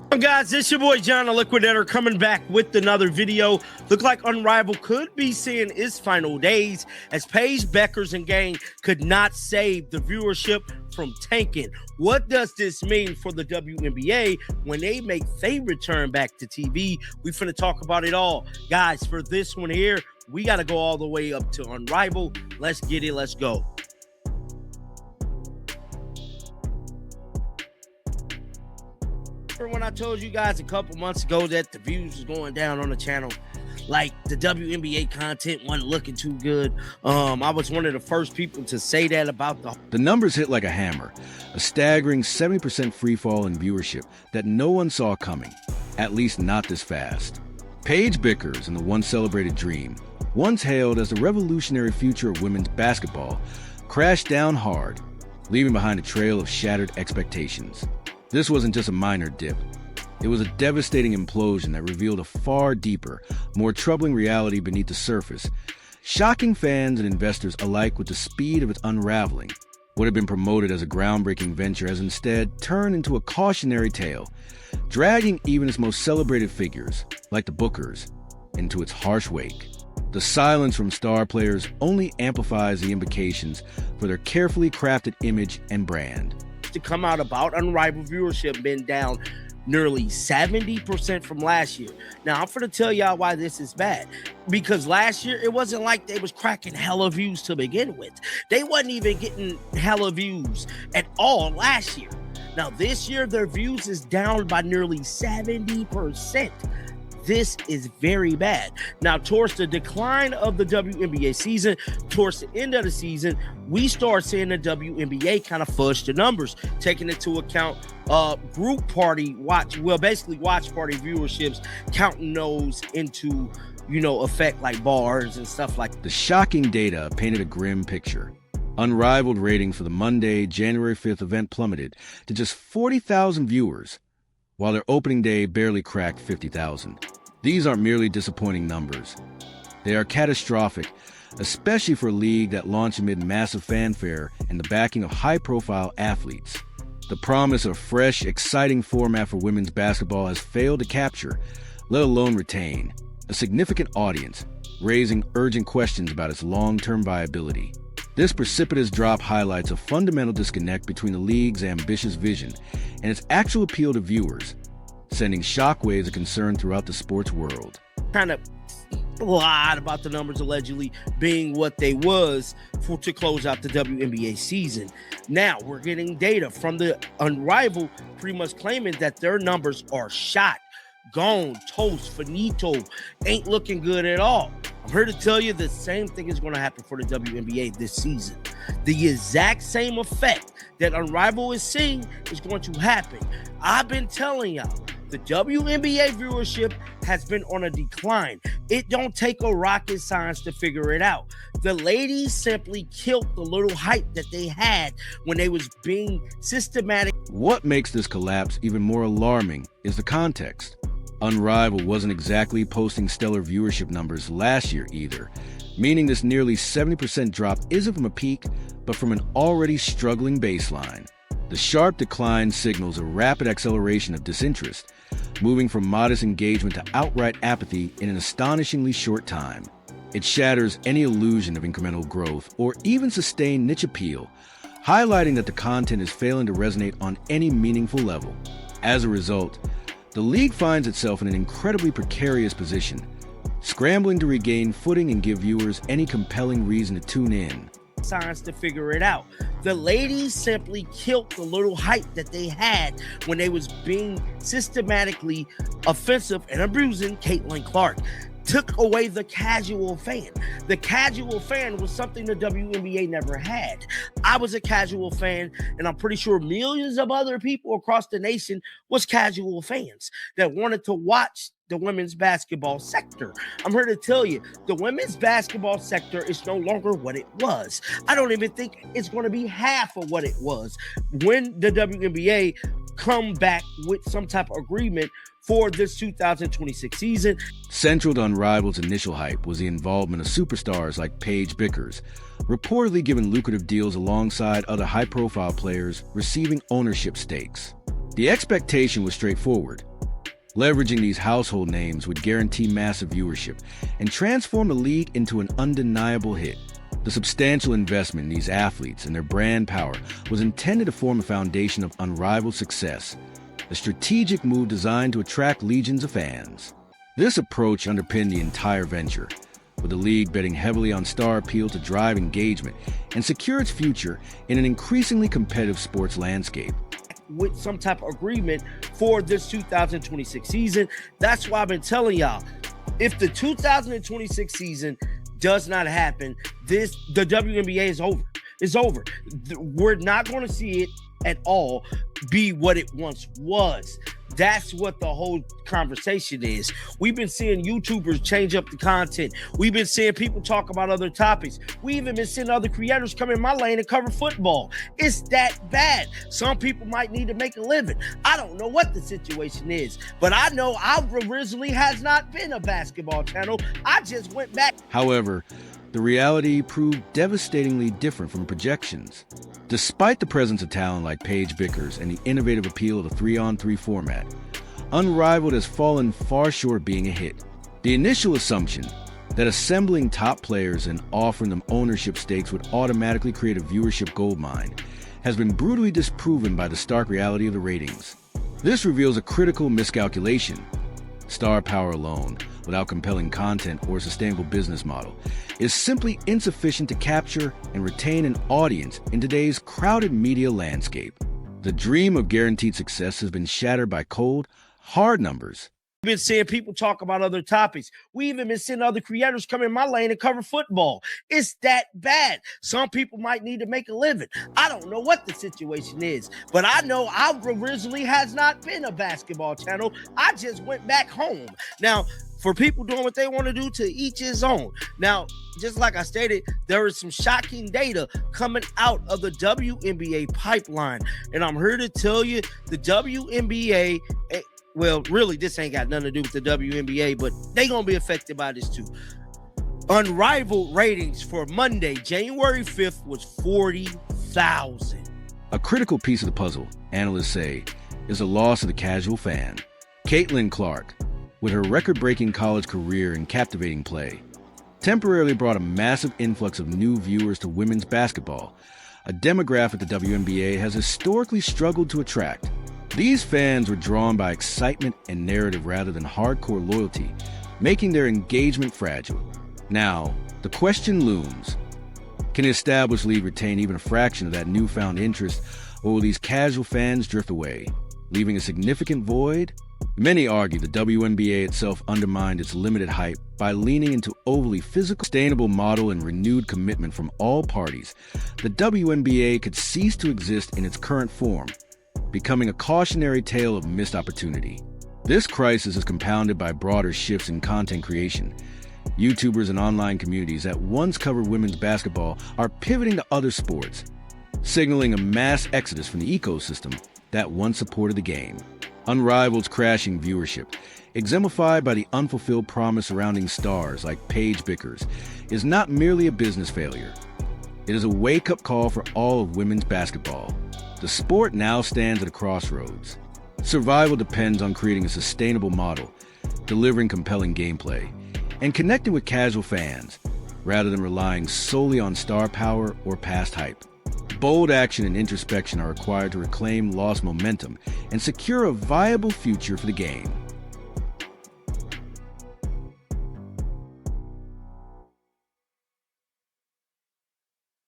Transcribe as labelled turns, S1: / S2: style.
S1: Well, guys, it's your boy John the Liquidator coming back with another video. Look like Unrivaled could be seeing its final days as Paige Bueckers and gang could not save the viewership from tanking. What does this mean for the WNBA when they make their return back to TV? We finna talk about it all. Guys, for this one here, we got to go all the way up to Unrivaled. Let's get it. Let's go. When I told you guys a couple months ago that the views was going down on the channel, like the WNBA content wasn't looking too good, I was one of the first people to say that about
S2: the numbers hit like a hammer, a staggering 70% free fall in viewership that no one saw coming, at least not this fast. Paige Bueckers and the once celebrated dream, once hailed as the revolutionary future of women's basketball, crashed down hard, leaving behind a trail of shattered expectations. This wasn't just a minor dip. It was a devastating implosion that revealed a far deeper, more troubling reality beneath the surface, shocking fans and investors alike with the speed of its unraveling. What had been promoted as a groundbreaking venture has instead turned into a cautionary tale, dragging even its most celebrated figures, like the Bueckers, into its harsh wake. The silence from star players only amplifies the implications for their carefully crafted image and brand.
S1: To come out about Unrivaled viewership been down nearly 70% from last year. Now, I'm going to tell y'all why this is bad. Because last year, it wasn't like they was cracking hella views to begin with. They wasn't even getting hella views at all last year. Now, this year, their views is down by nearly 70%. This is very bad. Now, towards the decline of the WNBA season, towards the end of the season, we start seeing the WNBA kind of fudge the numbers, taking into account group party watch party viewerships, counting those into, effect like bars and stuff like that.
S2: The shocking data painted a grim picture. Unrivaled rating for the Monday, January 5th event plummeted to just 40,000 viewers, while their opening day barely cracked 50,000. These aren't merely disappointing numbers. They are catastrophic, especially for a league that launched amid massive fanfare and the backing of high-profile athletes. The promise of a fresh, exciting format for women's basketball has failed to capture, let alone retain, a significant audience, raising urgent questions about its long-term viability. This precipitous drop highlights a fundamental disconnect between the league's ambitious vision and its actual appeal to viewers, sending shockwaves of concern throughout the sports world.
S1: Kind of lied about the numbers allegedly being what they was to close out the WNBA season. Now we're getting data from the Unrivaled pretty much claiming that their numbers are shot, gone, toast, finito, ain't looking good at all. I'm here to tell you the same thing is going to happen for the WNBA this season. The exact same effect that Unrivaled is seeing is going to happen. I've been telling y'all, the WNBA viewership has been on a decline. It don't take a rocket science to figure it out. The ladies simply killed the little hype that they had when they was being systematic.
S2: What makes this collapse even more alarming is the context. Unrivaled wasn't exactly posting stellar viewership numbers last year either, meaning this nearly 70% drop isn't from a peak, but from an already struggling baseline. The sharp decline signals a rapid acceleration of disinterest, moving from modest engagement to outright apathy in an astonishingly short time. It shatters any illusion of incremental growth or even sustained niche appeal, highlighting that the content is failing to resonate on any meaningful level. As a result, the league finds itself in an incredibly precarious position, scrambling to regain footing and give viewers any compelling reason to tune in.
S1: Science to figure it out. The ladies simply killed the little hype that they had when they was being systematically offensive and abusing Caitlin Clark. Took away the casual fan. The casual fan was something the WNBA never had. I was a casual fan, and I'm pretty sure millions of other people across the nation was casual fans that wanted to watch the women's basketball sector. I'm here to tell you, the women's basketball sector is no longer what it was. I don't even think it's going to be half of what it was when the WNBA come back with some type of agreement for this 2026 season.
S2: Central to Unrivaled's initial hype was the involvement of superstars like Paige Bueckers, reportedly given lucrative deals alongside other high-profile players receiving ownership stakes. The expectation was straightforward. Leveraging these household names would guarantee massive viewership and transform the league into an undeniable hit. The substantial investment in these athletes and their brand power was intended to form a foundation of unrivaled success, a strategic move designed to attract legions of fans. This approach underpinned the entire venture, with the league betting heavily on star appeal to drive engagement and secure its future in an increasingly competitive sports landscape.
S1: With some type of agreement for this 2026 season. That's why I've been telling y'all, if the 2026 season does not happen, the WNBA is over. It's over. We're not going to see it at all be what it once was. That's what the whole conversation is. We've been seeing YouTubers change up the content. We've been seeing people talk about other topics. We even been seeing other creators come in my lane and cover football. It's that bad. Some people might need to make a living. I don't know what the situation is, but I know originally has not been a basketball channel. I just went back.
S2: However, the reality proved devastatingly different from projections. Despite the presence of talent like Paige Bueckers and the innovative appeal of the 3-on-3 format, Unrivaled has fallen far short of being a hit. The initial assumption that assembling top players and offering them ownership stakes would automatically create a viewership goldmine has been brutally disproven by the stark reality of the ratings. This reveals a critical miscalculation. Star power alone, without compelling content or a sustainable business model, is simply insufficient to capture and retain an audience in today's crowded media landscape. The dream of guaranteed success has been shattered by cold, hard numbers.
S1: We've been seeing people talk about other topics. We even been seeing other creators come in my lane and cover football. It's that bad. Some people might need to make a living. I don't know what the situation is, but I know originally has not been a basketball channel. I just went back home. Now, for people doing what they want to do, to each his own. Now, just like I stated, there is some shocking data coming out of the WNBA pipeline. And I'm here to tell you the WNBA, well, really, this ain't got nothing to do with the WNBA, but they going to be affected by this too. Unrivaled ratings for Monday, January 5th was 40,000.
S2: A critical piece of the puzzle, analysts say, is the loss of the casual fan. Caitlin Clark, with her record-breaking college career and captivating play, temporarily brought a massive influx of new viewers to women's basketball, a demographic the WNBA has historically struggled to attract. These fans were drawn by excitement and narrative rather than hardcore loyalty, making their engagement fragile. Now, the question looms: can the established league retain even a fraction of that newfound interest, or will these casual fans drift away, leaving a significant void? Many argue the WNBA itself undermined its limited hype by leaning into overly physical, sustainable model and renewed commitment from all parties. The WNBA could cease to exist in its current form, becoming a cautionary tale of missed opportunity. This crisis is compounded by broader shifts in content creation. YouTubers and online communities that once covered women's basketball are pivoting to other sports, signaling a mass exodus from the ecosystem that once supported the game. Unrivaled's crashing viewership, exemplified by the unfulfilled promise surrounding stars like Paige Bueckers, is not merely a business failure. It is a wake-up call for all of women's basketball. The sport now stands at a crossroads. Survival depends on creating a sustainable model, delivering compelling gameplay, and connecting with casual fans, rather than relying solely on star power or past hype. Bold action and introspection are required to reclaim lost momentum and secure a viable future for the game.